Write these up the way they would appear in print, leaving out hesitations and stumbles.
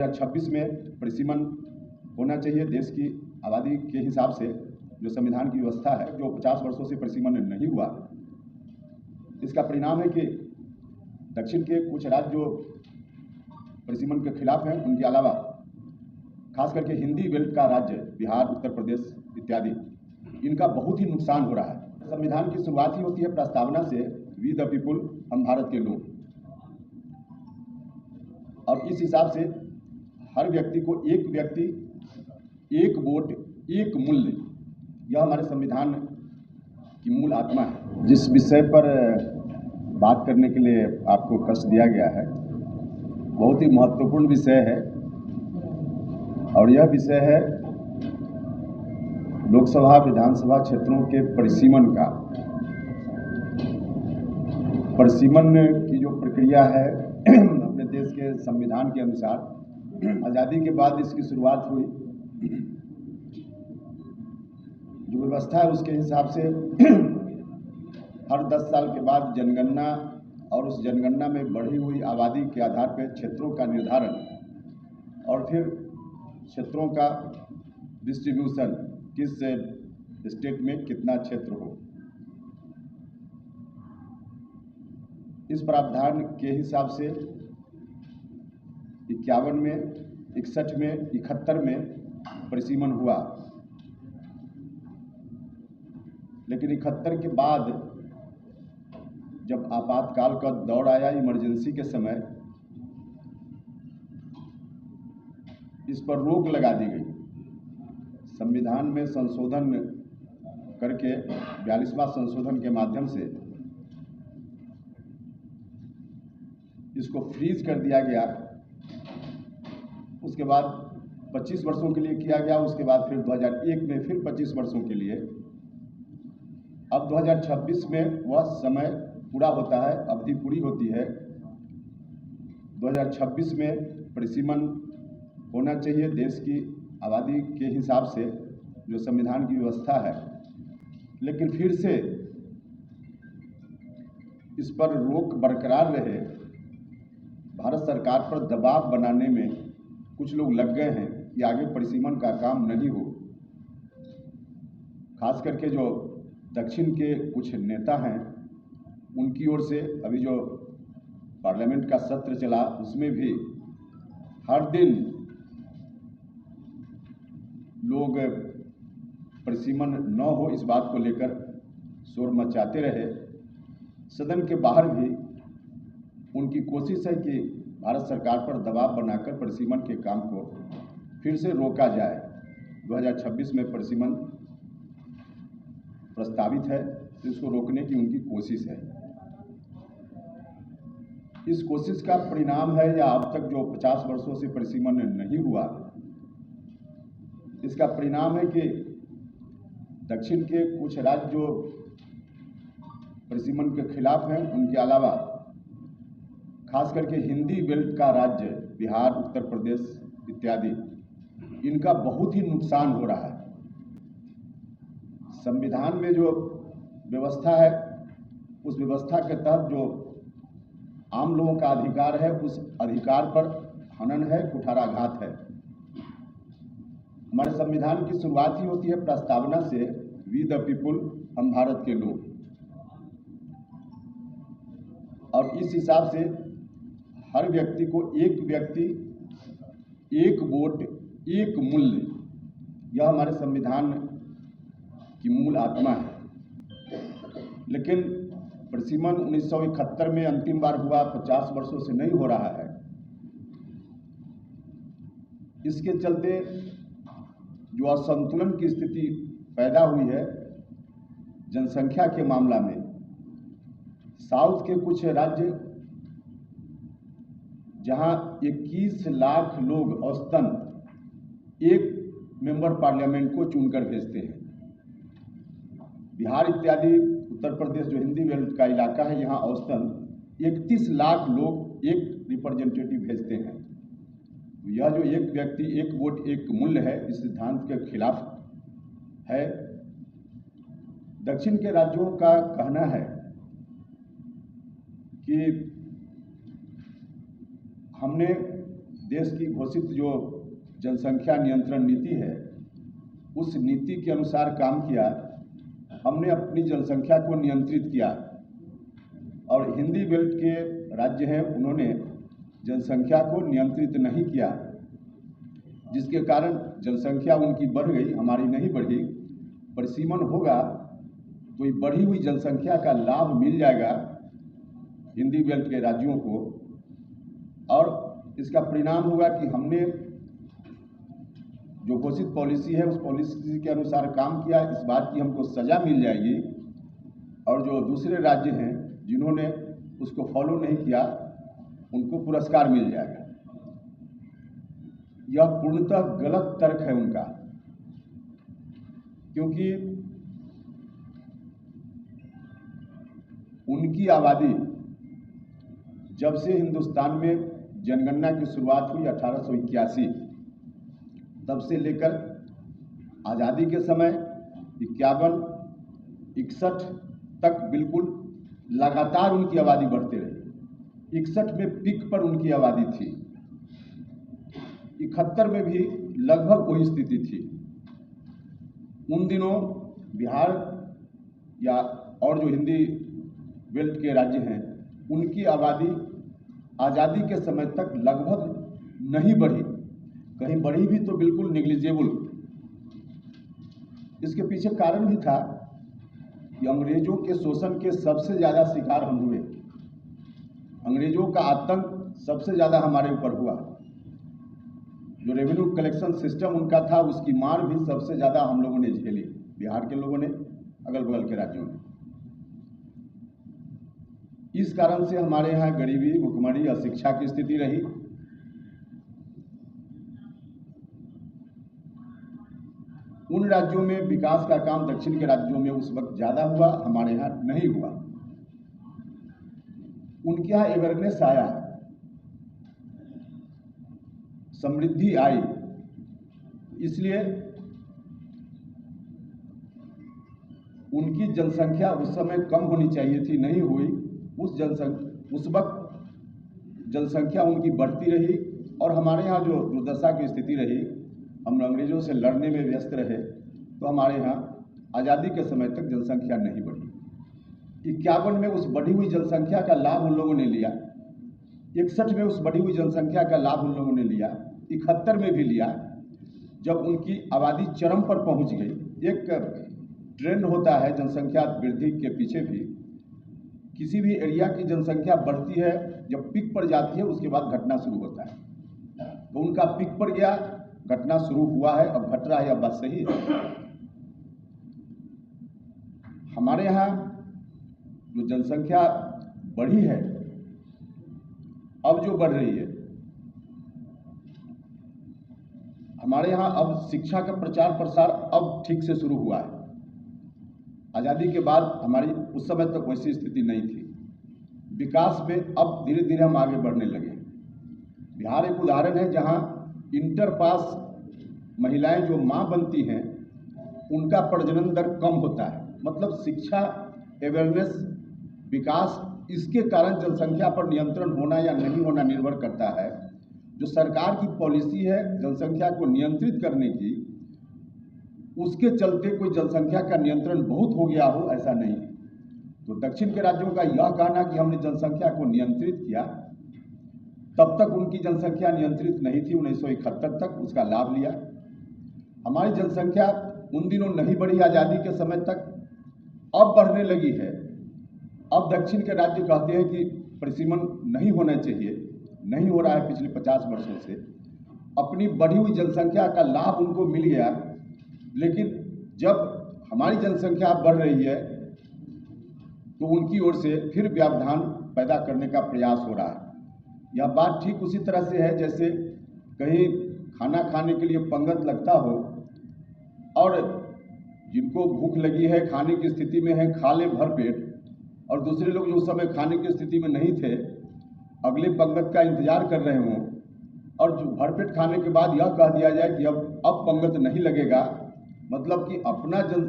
2026 में परिसीमन होना चाहिए देश की आबादी के हिसाब से। जो संविधान की व्यवस्था है, जो 50 वर्षों से परिसीमन नहीं हुआ, इसका परिणाम है कि दक्षिण के कुछ राज्य जो परिसीमन के खिलाफ हैं, उनके अलावा खास करके हिंदी बेल्ट का राज्य बिहार, उत्तर प्रदेश इत्यादि, इनका बहुत ही नुकसान हो रहा है। संविधान की शुरुआत ही होती है प्रस्तावना से, वी द पीपुल, हम भारत के लोग। और इस हिसाब से हर व्यक्ति को एक व्यक्ति एक वोट एक मूल्य, यह हमारे संविधान की मूल आत्मा है। जिस विषय पर बात करने के लिए आपको कष्ट दिया गया है, बहुत ही महत्वपूर्ण विषय है। और यह विषय है लोकसभा विधानसभा क्षेत्रों के परिसीमन का। परिसीमन की जो प्रक्रिया है अपने देश के संविधान के अनुसार आज़ादी के बाद इसकी शुरुआत हुई। जो व्यवस्था है उसके हिसाब से हर 10 साल के बाद जनगणना, और उस जनगणना में बढ़ी हुई आबादी के आधार पर क्षेत्रों का निर्धारण, और फिर क्षेत्रों का डिस्ट्रीब्यूशन, किस स्टेट में कितना क्षेत्र हो। इस प्रावधान के हिसाब से 51 में, 61 में, 71 में परिसीमन हुआ। लेकिन 71 के बाद जब आपातकाल का दौर आया, इमरजेंसी के समय, इस पर रोक लगा दी गई। संविधान में संशोधन करके 42वां संशोधन के माध्यम से इसको फ्रीज कर दिया गया। उसके बाद 25 वर्षों के लिए किया गया। उसके बाद फिर 2001 में फिर 25 वर्षों के लिए। अब 2026 में वह समय पूरा होता है, अवधि पूरी होती है। 2026 में परिसीमन होना चाहिए देश की आबादी के हिसाब से, जो संविधान की व्यवस्था है। लेकिन फिर से इस पर रोक बरकरार रहे, भारत सरकार पर दबाव बनाने में कुछ लोग लग गए हैं कि आगे परिसीमन का काम नहीं हो। खास करके जो दक्षिण के कुछ नेता हैं, उनकी ओर से अभी जो पार्लियामेंट का सत्र चला, उसमें भी हर दिन लोग परिसीमन न हो इस बात को लेकर शोर मचाते रहे। सदन के बाहर भी उनकी कोशिश है कि भारत सरकार पर दबाव बनाकर परिसीमन के काम को फिर से रोका जाए। 2026 में परिसीमन प्रस्तावित है, तो इसको रोकने की उनकी कोशिश है। इस कोशिश का परिणाम है, या अब तक जो 50 वर्षों से परिसीमन नहीं हुआ, इसका परिणाम है कि दक्षिण के कुछ राज्य जो परिसीमन के खिलाफ हैं, उनके अलावा खास करके हिंदी बेल्ट का राज्य बिहार, उत्तर प्रदेश इत्यादि, इनका बहुत ही नुकसान हो रहा है। संविधान में जो व्यवस्था है, उस व्यवस्था के तहत जो आम लोगों का अधिकार है, उस अधिकार पर हनन है, कुठाराघात है। हमारे संविधान की शुरुआत ही होती है प्रस्तावना से, वी द पीपुल, हम भारत के लोग। और इस हिसाब से हर व्यक्ति को एक व्यक्ति एक वोट एक मूल्य, यह हमारे संविधान की मूल आत्मा है। लेकिन परिसीमन 1971 में अंतिम बार हुआ, 50 वर्षों से नहीं हो रहा है। इसके चलते जो असंतुलन की स्थिति पैदा हुई है जनसंख्या के मामला में, साउथ के कुछ राज्य जहां 21 लाख लोग औसतन एक मेंबर पार्लियामेंट को चुनकर भेजते हैं। बिहार इत्यादि, उत्तर प्रदेश जो हिंदी बेल्ट का इलाका है, यहाँ औसतन 31 लाख लोग एक रिप्रेजेंटेटिव भेजते हैं। यह जो एक व्यक्ति एक वोट एक मूल्य है, इस सिद्धांत के खिलाफ है। दक्षिण के राज्यों का कहना है कि हमने देश की घोषित जो जनसंख्या नियंत्रण नीति है उस नीति के अनुसार काम किया। हमने अपनी जनसंख्या को नियंत्रित किया और हिंदी बेल्ट के राज्य हैं उन्होंने जनसंख्या को नियंत्रित नहीं किया, जिसके कारण जनसंख्या उनकी बढ़ गई, हमारी नहीं बढ़ी। परिसीमन होगा तो बढ़ी हुई जनसंख्या का लाभ मिल जाएगा हिंदी बेल्ट के राज्यों को, और इसका परिणाम होगा कि हमने जो घोषित पॉलिसी है उस पॉलिसी के अनुसार काम किया, इस बात की हमको सजा मिल जाएगी। और जो दूसरे राज्य हैं जिन्होंने उसको फॉलो नहीं किया उनको पुरस्कार मिल जाएगा। यह पूर्णतः गलत तर्क है उनका, क्योंकि उनकी आबादी जब से हिंदुस्तान में जनगणना की शुरुआत हुई 1881, तब से लेकर आज़ादी के समय 51, 61 तक बिल्कुल लगातार उनकी आबादी बढ़ते रही। 61 में पीक पर उनकी आबादी थी, 71 में भी लगभग वही स्थिति थी। उन दिनों बिहार या और जो हिंदी बेल्ट के राज्य हैं उनकी आबादी आज़ादी के समय तक लगभग नहीं बढ़ी, कहीं बढ़ी भी तो बिल्कुल निग्लिजिबल। इसके पीछे कारण भी था कि अंग्रेजों के शोषण के सबसे ज़्यादा शिकार हम हुए। अंग्रेजों का आतंक सबसे ज़्यादा हमारे ऊपर हुआ। जो रेवेन्यू कलेक्शन सिस्टम उनका था उसकी मार भी सबसे ज़्यादा हम लोगों ने झेली, बिहार के लोगों ने, अगल बगल के राज्यों ने। इस कारण से हमारे यहाँ गरीबी, भुखमरी, अशिक्षा की स्थिति रही। उन राज्यों में विकास का काम दक्षिण के राज्यों में उस वक्त ज़्यादा हुआ, हमारे यहाँ नहीं हुआ। उनके यहाँ अवेयरनेस आया, समृद्धि आई, इसलिए उनकी जनसंख्या उस समय कम होनी चाहिए थी, नहीं हुई। उस वक्त जनसंख्या उनकी बढ़ती रही और हमारे यहाँ जो दुर्दशा की स्थिति रही, हम अंग्रेजों से लड़ने में व्यस्त रहे, तो हमारे यहाँ आज़ादी के समय तक जनसंख्या नहीं बढ़ी। 51 में उस बढ़ी हुई जनसंख्या का लाभ उन लोगों ने लिया, 61 में उस बढ़ी हुई जनसंख्या का लाभ उन लोगों ने लिया, 71 में भी लिया। जब उनकी आबादी चरम पर पहुंच गई, एक ट्रेंड होता है जनसंख्या वृद्धि के पीछे भी, किसी भी एरिया की जनसंख्या बढ़ती है, जब पीक पर जाती है उसके बाद घटना शुरू होता है। तो उनका पीक पर गया, घटना शुरू हुआ है, अब घट रहा है, अब बात सही है। हमारे यहाँ जो जनसंख्या बढ़ी है, अब जो बढ़ रही है, हमारे यहाँ अब शिक्षा का प्रचार प्रसार अब ठीक से शुरू हुआ है। आज़ादी के बाद हमारी उस समय तक वैसी स्थिति नहीं थी। विकास में अब धीरे धीरे हम आगे बढ़ने लगे। बिहार एक उदाहरण है जहाँ इंटर पास महिलाएं जो मां बनती हैं उनका प्रजनन दर कम होता है। मतलब शिक्षा, अवेयरनेस, विकास, इसके कारण जनसंख्या पर नियंत्रण होना या नहीं होना निर्भर करता है। जो सरकार की पॉलिसी है जनसंख्या को नियंत्रित करने की, उसके चलते कोई जनसंख्या का नियंत्रण बहुत हो गया हो, ऐसा नहीं। तो दक्षिण के राज्यों का यह कहना कि हमने जनसंख्या को नियंत्रित किया, तब तक उनकी जनसंख्या नियंत्रित नहीं थी। 1971 तक उसका लाभ लिया। हमारी जनसंख्या उन दिनों नहीं बढ़ी आज़ादी के समय तक, अब बढ़ने लगी है। अब दक्षिण के राज्य कहते हैं कि परिसीमन नहीं होना चाहिए, नहीं हो रहा है पिछले 50 वर्षों से। अपनी बढ़ी हुई जनसंख्या का लाभ उनको मिल गया, लेकिन जब हमारी जनसंख्या बढ़ रही है तो उनकी ओर से फिर व्यवधान पैदा करने का प्रयास हो रहा है। यह बात ठीक उसी तरह से है जैसे कहीं खाना खाने के लिए पंगत लगता हो और जिनको भूख लगी है, खाने की स्थिति में है, खा ले भर पेट, और दूसरे लोग जो उस समय खाने की स्थिति में नहीं थे, अगले पंगत का इंतजार कर रहे हों, और जो भरपेट खाने के बाद यह कह दिया जाए कि अब पंगत नहीं लगेगा, मतलब कि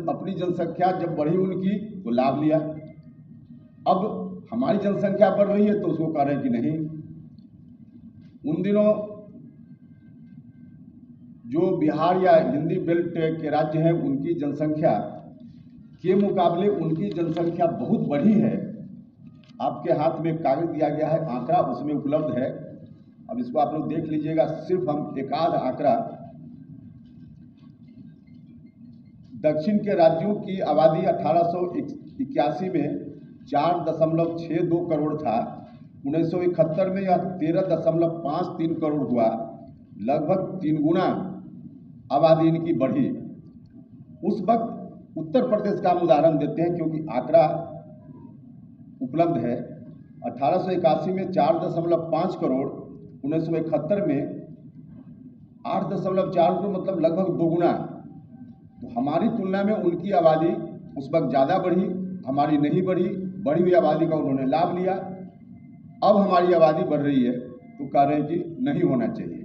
अपनी जनसंख्या जब बढ़ी उनकी तो लाभ लिया। अब हमारी जनसंख्या बढ़ रही है तो उसको कह रहे हैं कि नहीं। उन दिनों जो बिहार या हिंदी बेल्ट के राज्य हैं उनकी जनसंख्या के मुकाबले उनकी जनसंख्या बहुत बड़ी है। आपके हाथ में कागज दिया गया है, आंकड़ा उसमें उपलब्ध है। अब इसको आप लोग देख लीजिएगा। सिर्फ हम एक आध आंकड़ा, दक्षिण के राज्यों की आबादी 1881 में 4.62 करोड़ था। 1971 में यह 13.53 करोड़ हुआ। लगभग 3 गुना आबादी इनकी बढ़ी। उस वक्त उत्तर प्रदेश का हम उदाहरण देते हैं क्योंकि आंकड़ा उपलब्ध है। 1881 में 4.5 करोड़, 1971 में 8.4 करोड़, मतलब लगभग 2 गुना। तो हमारी तुलना में उनकी आबादी उस वक्त ज़्यादा बढ़ी, हमारी नहीं बढ़ी। बढ़ी हुई आबादी का उन्होंने लाभ लिया। अब हमारी आबादी बढ़ रही है तो कह रहे हैं कि नहीं होना चाहिए।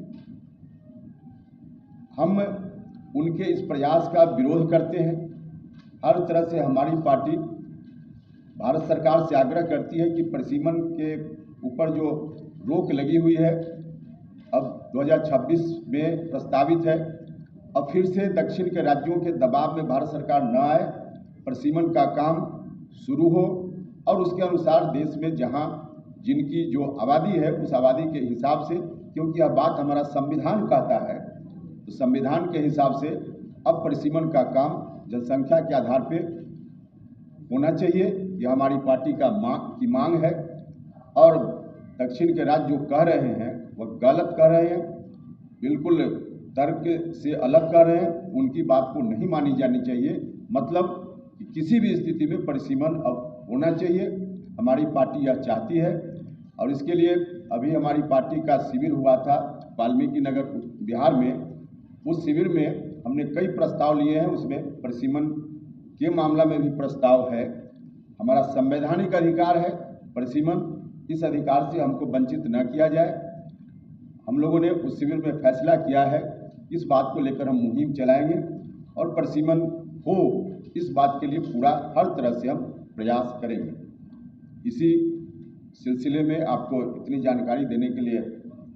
हम उनके इस प्रयास का विरोध करते हैं। हर तरह से हमारी पार्टी भारत सरकार से आग्रह करती है कि परिसीमन के ऊपर जो रोक लगी हुई है अब 2026 में प्रस्तावित है, अब फिर से दक्षिण के राज्यों के दबाव में भारत सरकार न आए, परिसीमन का काम शुरू हो और उसके अनुसार देश में जहां जिनकी जो आबादी है उस आबादी के हिसाब से, क्योंकि यह बात हमारा संविधान कहता है, तो संविधान के हिसाब से अब परिसीमन का काम जनसंख्या के आधार पर होना चाहिए। यह हमारी पार्टी की मांग है और दक्षिण के राज्य जो कह रहे हैं वह गलत कह रहे हैं, बिल्कुल तर्क से अलग कह रहे हैं। उनकी बात को नहीं मानी जानी चाहिए। मतलब कि किसी भी स्थिति में परिसीमन अब होना चाहिए। हमारी पार्टी यह चाहती है और इसके लिए अभी हमारी पार्टी का शिविर हुआ था वाल्मीकि नगर बिहार में। उस शिविर में हमने कई प्रस्ताव लिए हैं, उसमें परिसीमन के मामला में भी प्रस्ताव है। हमारा संवैधानिक अधिकार है परिसीमन, इस अधिकार से हमको वंचित न किया जाए। हम लोगों ने उस शिविर में फैसला किया है, इस बात को लेकर हम मुहिम चलाएंगे और परिसीमन हो इस बात के लिए पूरा हर तरह से हम प्रयास करेंगे। इसी सिलसिले में आपको इतनी जानकारी देने के लिए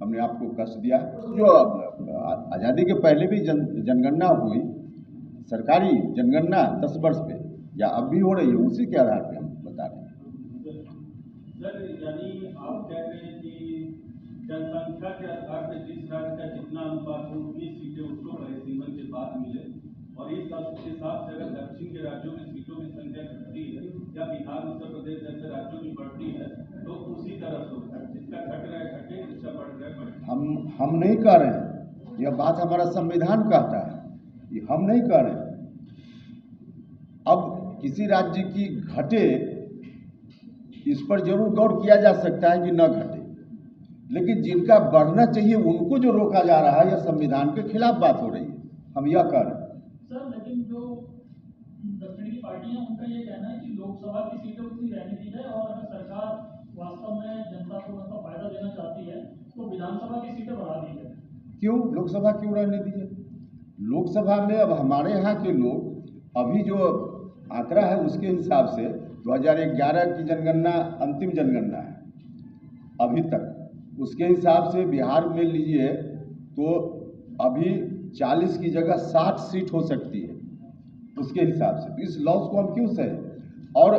हमने आपको कष्ट दिया। जो आज़ादी के पहले भी जनगणना हुई, सरकारी जनगणना 10 वर्ष पे, या अब भी हो रही है, उसी के आधार पे हम बता रहे हैं। सर, यानी आप कह रहे हैं कि जनसंख्या के आधार पर जिस राज्य का जितना अनुपात हो उतनी सीटें उसको परिसीमन के बाद मिले, और इस हिसाब से अगर दक्षिण के राज्यों में सीटों की संख्या घटती है या बिहार उत्तर प्रदेश जैसे राज्यों की बढ़ती है तो उसी तरह से जिसका घट रहा है घटे, जिसका बढ़ रहा है बढ़े। हम नहीं कह रहे हैं, यह बात हमारा संविधान कहता है, ये हम नहीं कह रहे हैं। अब किसी राज्य की घटे इस पर जरूर गौर किया जा सकता है कि न घटे, लेकिन जिनका बढ़ना चाहिए उनको जो रोका जा रहा है, यह संविधान के खिलाफ बात हो रही है। हम यह कह रहे हैं। सर, लेकिन जो दक्षिण की पार्टियां उनका ये कहना है कि लोकसभा की सीटें उतनी रहने दी जाए और अगर सरकार वास्तव में जनता को उसका फायदा देना चाहती है तो विधानसभा की सीटें बढ़ा दी जाए। क्यों लोकसभा क्यों रहने दी है? लोकसभा में अब हमारे यहाँ के लोग, अभी जो आंकड़ा है उसके हिसाब से 2011 की जनगणना अंतिम जनगणना है अभी तक, उसके हिसाब से बिहार में लीजिए तो अभी 40 की जगह 60 सीट हो सकती है उसके हिसाब से। तो इस लॉस को हम क्यों सहें? और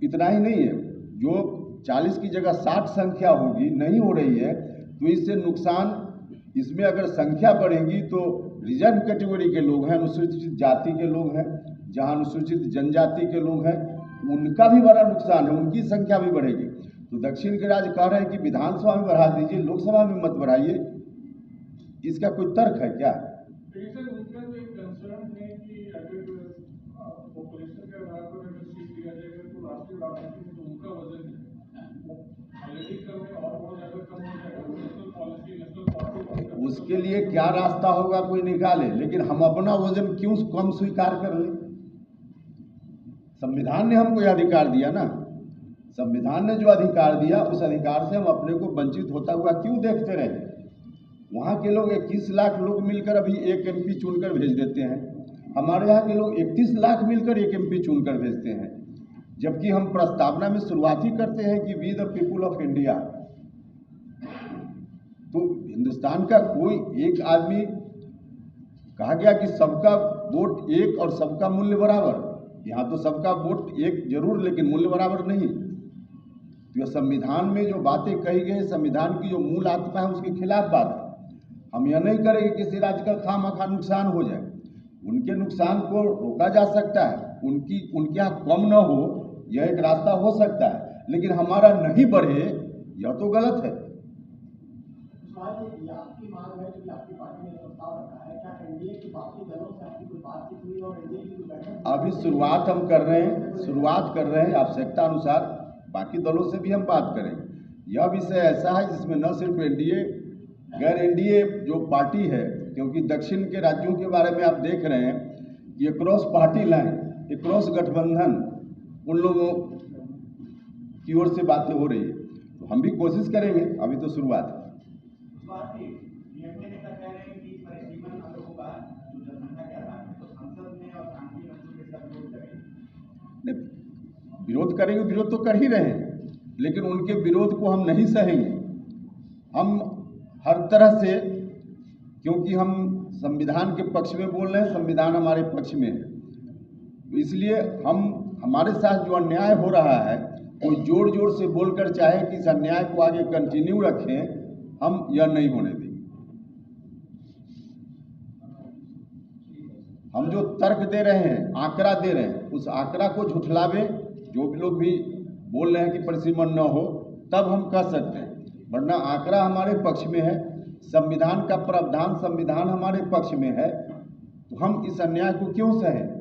इतना ही नहीं है, जो 40 की जगह 60 संख्या होगी नहीं हो रही है तो इससे नुकसान, इसमें अगर संख्या बढ़ेगी तो रिजर्व कैटेगरी के लोग हैं, अनुसूचित जाति के लोग हैं, जहां अनुसूचित जनजाति के लोग हैं, उनका भी बड़ा नुकसान है, उनकी संख्या भी बढ़ेगी। तो दक्षिण के राज्य कह रहे हैं कि विधानसभा में बढ़ा दीजिए, लोकसभा में मत बढ़ाइए, इसका कोई तर्क है क्या? उसके लिए क्या रास्ता होगा कोई निकाले, लेकिन हम अपना वजन क्यों कम स्वीकार कर लें? संविधान ने हमको यह अधिकार दिया ना, संविधान ने जो अधिकार दिया उस अधिकार से हम अपने को वंचित होता हुआ क्यों देखते रहे? वहाँ के लोग 21 लाख लोग मिलकर अभी एक एमपी चुनकर भेज देते हैं, हमारे यहाँ के लोग 31 लाख मिलकर एक एमपी चुनकर भेजते हैं, जबकि हम प्रस्तावना में शुरुआत ही करते हैं कि we the people of India. तो हिंदुस्तान का कोई एक आदमी कहा गया कि सबका वोट एक और सबका मूल्य बराबर। यहाँ तो सबका वोट एक जरूर, लेकिन मूल्य बराबर नहीं। तो यह संविधान में जो बातें कही गई, संविधान की जो मूल आत्मा है, उसके खिलाफ बात है। हम यह नहीं करेंगे कि किसी राज्य का खामखा नुकसान हो जाए। उनके नुकसान को रोका जा सकता है, उनके यहाँ कम न हो, यह एक रास्ता हो सकता है, लेकिन हमारा नहीं बढ़े, यह तो गलत है। आपकी मांग है कि आपकी पार्टी ने प्रस्ताव रखा है, क्या एनडीए की बाकी दलों से आपकी कोई बातचीत हुई और एनडीए की कोई बैठक? अभी शुरुआत हम कर रहे हैं, आवश्यकता अनुसार बाकी दलों से भी हम बात करेंगे। यह विषय ऐसा है जिसमें न सिर्फ एनडीए, गैर एनडीए जो पार्टी है, क्योंकि दक्षिण के राज्यों के बारे में आप देख रहे हैं कि क्रॉस पार्टी लाइन, क्रॉस गठबंधन, उन लोगों की ओर से बातें हो रही है। तो हम भी कोशिश करेंगे, अभी तो शुरुआत है। विरोध करेंगे, विरोध तो कर ही रहे हैं, लेकिन उनके विरोध को हम नहीं सहेंगे। हम हर तरह से, क्योंकि हम संविधान के पक्ष में बोल रहे हैं, संविधान हमारे पक्ष में है, तो इसलिए हमारे साथ जो अन्याय हो रहा है, कोई जोर जोर से बोलकर चाहे कि इस अन्याय को आगे कंटिन्यू रखें, हम यह नहीं होने देंगे। हम जो तर्क दे रहे हैं, आंकड़ा दे रहे हैं, उस आंकड़ा को झुठलावे, जो भी लोग भी बोल रहे हैं कि परिसीमन न हो, तब हम कह सकते हैं, वरना आंकड़ा हमारे पक्ष में है, संविधान का प्रावधान, संविधान हमारे पक्ष में है, तो हम इस अन्याय को क्यों सहें।